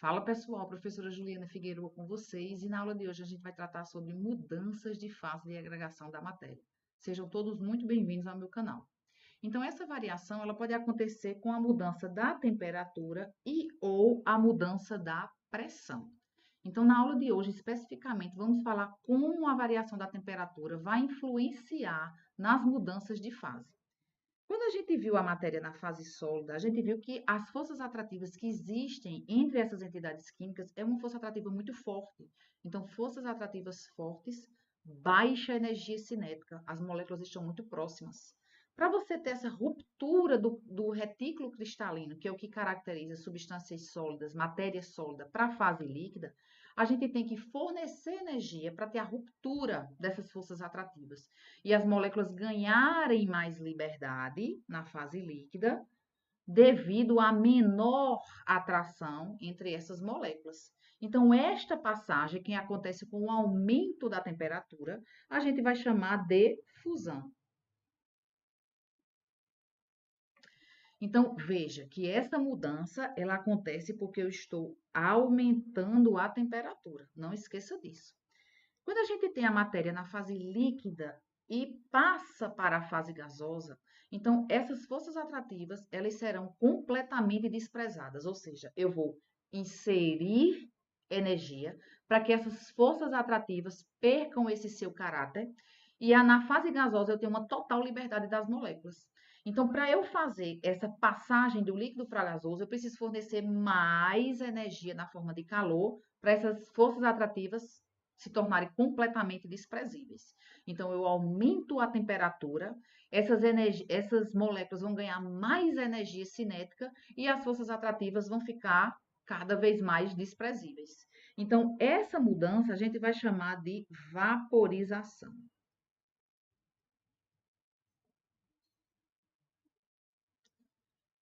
Fala pessoal, professora Juliana Figueiredo com vocês e na aula de hoje a gente vai tratar sobre mudanças de fase de agregação da matéria. Sejam todos muito bem-vindos ao meu canal. Então essa variação ela pode acontecer com a mudança da temperatura e ou a mudança da pressão. Então na aula de hoje especificamente vamos falar como a variação da temperatura vai influenciar nas mudanças de fase. Quando a gente viu a matéria na fase sólida, a gente viu que as forças atrativas que existem entre essas entidades químicas é uma força atrativa muito forte. Então, forças atrativas fortes, baixa energia cinética, as moléculas estão muito próximas. Para você ter essa ruptura do retículo cristalino, que é o que caracteriza substâncias sólidas, matéria sólida, para a fase líquida, a gente tem que fornecer energia para ter a ruptura dessas forças atrativas e as moléculas ganharem mais liberdade na fase líquida devido à menor atração entre essas moléculas. Então, esta passagem, que acontece com o aumento da temperatura, a gente vai chamar de fusão. Então, veja que essa mudança, ela acontece porque eu estou aumentando a temperatura. Não esqueça disso. Quando a gente tem a matéria na fase líquida e passa para a fase gasosa, então essas forças atrativas, elas serão completamente desprezadas, ou seja, eu vou inserir energia para que essas forças atrativas percam esse seu caráter e na fase gasosa eu tenho uma total liberdade das moléculas. Então, para eu fazer essa passagem do líquido para gasoso, eu preciso fornecer mais energia na forma de calor para essas forças atrativas se tornarem completamente desprezíveis. Então, eu aumento a temperatura, essas moléculas vão ganhar mais energia cinética e as forças atrativas vão ficar cada vez mais desprezíveis. Então, essa mudança a gente vai chamar de vaporização.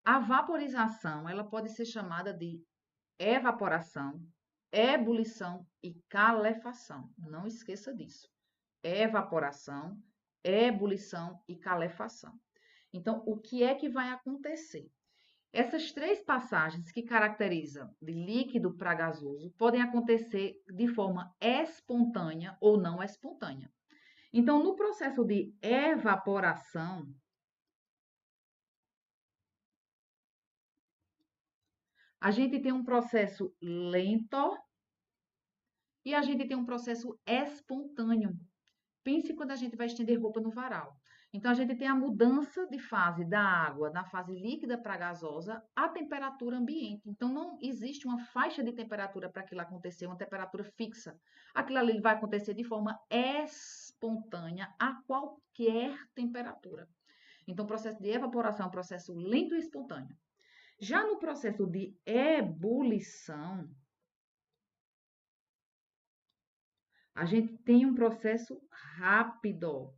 A vaporização, ela pode ser chamada de evaporação, ebulição e calefação. Não esqueça disso. Evaporação, ebulição e calefação. Então, o que é que vai acontecer? Essas três passagens que caracterizam de líquido para gasoso podem acontecer de forma espontânea ou não espontânea. Então, no processo de evaporação, a gente tem um processo lento e a gente tem um processo espontâneo. Pense quando a gente vai estender roupa no varal. Então, a gente tem a mudança de fase da água na fase líquida para gasosa à temperatura ambiente. Então, não existe uma faixa de temperatura para aquilo acontecer, uma temperatura fixa. Aquilo ali vai acontecer de forma espontânea a qualquer temperatura. Então, o processo de evaporação é um processo lento e espontâneo. Já no processo de ebulição, a gente tem um processo rápido.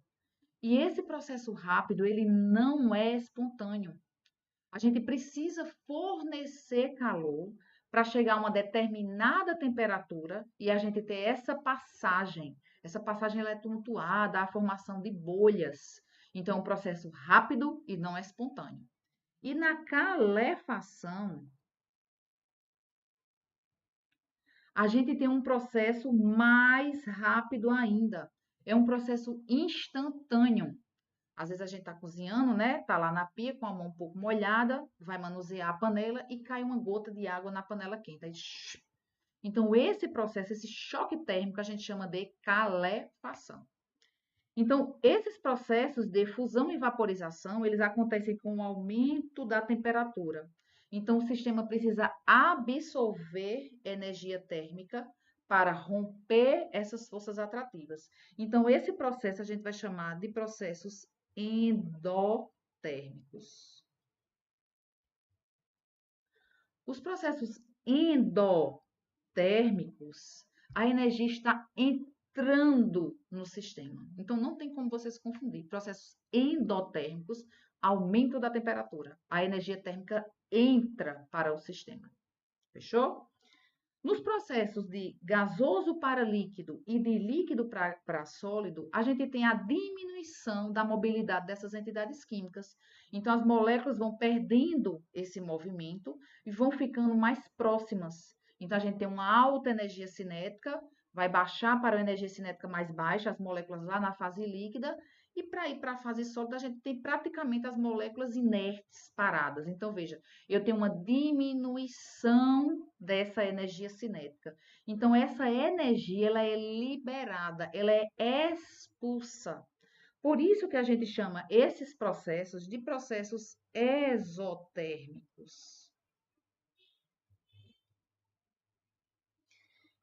E esse processo rápido, ele não é espontâneo. A gente precisa fornecer calor para chegar a uma determinada temperatura e a gente ter essa passagem. Essa passagem ela é tumultuada, a formação de bolhas. Então, é um processo rápido e não é espontâneo. E na calefação, a gente tem um processo mais rápido ainda. É um processo instantâneo. Às vezes a gente está cozinhando, né? Tá lá na pia com a mão um pouco molhada, vai manusear a panela e cai uma gota de água na panela quente. Aí, então, esse processo, esse choque térmico, a gente chama de calefação. Então, esses processos de fusão e vaporização, eles acontecem com o aumento da temperatura. Então, o sistema precisa absorver energia térmica para romper essas forças atrativas. Então, esse processo a gente vai chamar de processos endotérmicos. Os processos endotérmicos, a energia está entrando no sistema. Então, não tem como você se confundir. Processos endotérmicos, aumento da temperatura. A energia térmica entra para o sistema. Fechou? Nos processos de gasoso para líquido e de líquido para sólido, a gente tem a diminuição da mobilidade dessas entidades químicas. Então, as moléculas vão perdendo esse movimento e vão ficando mais próximas. Então, a gente tem uma alta energia cinética, vai baixar para a energia cinética mais baixa, as moléculas lá na fase líquida, e para ir para a fase sólida, a gente tem praticamente as moléculas inertes paradas. Então, veja, eu tenho uma diminuição dessa energia cinética. Então, essa energia, ela é liberada, ela é expulsa. Por isso que a gente chama esses processos de processos exotérmicos.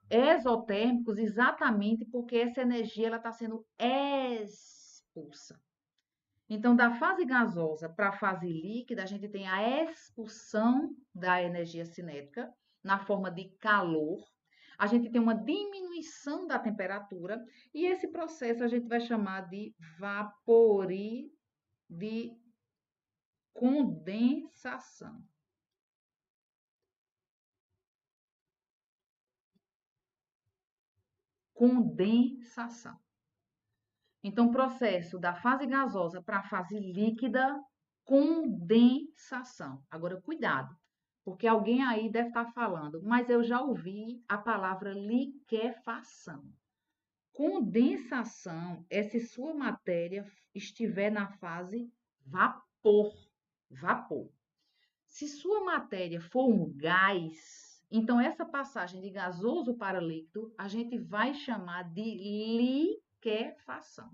Exotérmicos exatamente porque essa energia está sendo expulsa. Então, da fase gasosa para a fase líquida, a gente tem a expulsão da energia cinética na forma de calor. A gente tem uma diminuição da temperatura e esse processo a gente vai chamar de de condensação. Condensação. Então, processo da fase gasosa para a fase líquida, condensação. Agora, cuidado, porque alguém aí deve estar falando, mas eu já ouvi a palavra liquefação. Condensação é se sua matéria estiver na fase vapor. Vapor. Se sua matéria for um gás, então essa passagem de gasoso para líquido, a gente vai chamar de liquefação.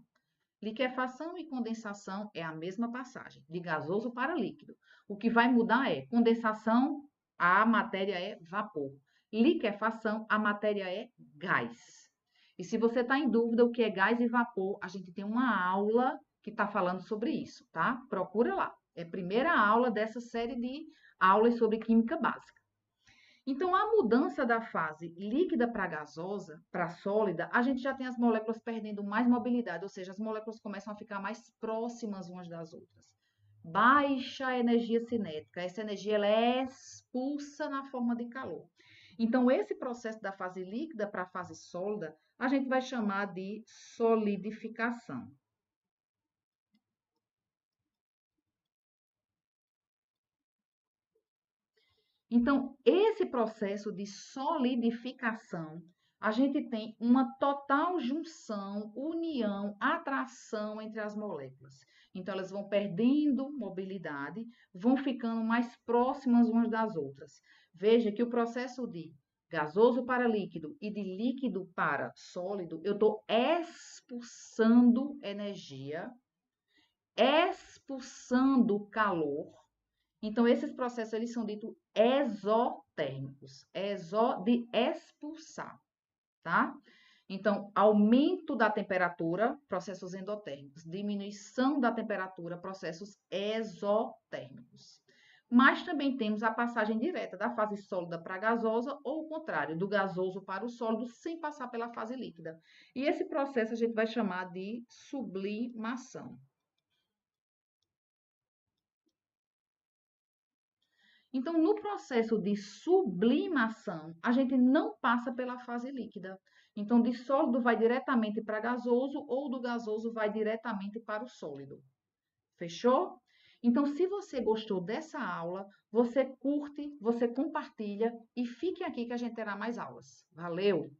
Liquefação e condensação é a mesma passagem, de gasoso para líquido. O que vai mudar é condensação, a matéria é vapor. Liquefação, a matéria é gás. E se você está em dúvida o que é gás e vapor, a gente tem uma aula que está falando sobre isso, tá? Procura lá. É a primeira aula dessa série de aulas sobre química básica. Então, a mudança da fase líquida para gasosa, para sólida, a gente já tem as moléculas perdendo mais mobilidade, ou seja, as moléculas começam a ficar mais próximas umas das outras. Baixa energia cinética, essa energia ela é expulsa na forma de calor. Então, esse processo da fase líquida para a fase sólida, a gente vai chamar de solidificação. Então, esse processo de solidificação, a gente tem uma total junção, união, atração entre as moléculas. Então, elas vão perdendo mobilidade, vão ficando mais próximas umas das outras. Veja que o processo de gasoso para líquido e de líquido para sólido, eu estou expulsando energia, expulsando calor. Então, esses processos, eles são ditos exotérmicos, de expulsar, tá? Então, aumento da temperatura, processos endotérmicos. Diminuição da temperatura, processos exotérmicos. Mas também temos a passagem direta da fase sólida para a gasosa ou o contrário, do gasoso para o sólido, sem passar pela fase líquida. E esse processo a gente vai chamar de sublimação. Então, no processo de sublimação, a gente não passa pela fase líquida. Então, de sólido vai diretamente para gasoso ou do gasoso vai diretamente para o sólido. Fechou? Então, se você gostou dessa aula, você curte, você compartilha e fique aqui que a gente terá mais aulas. Valeu!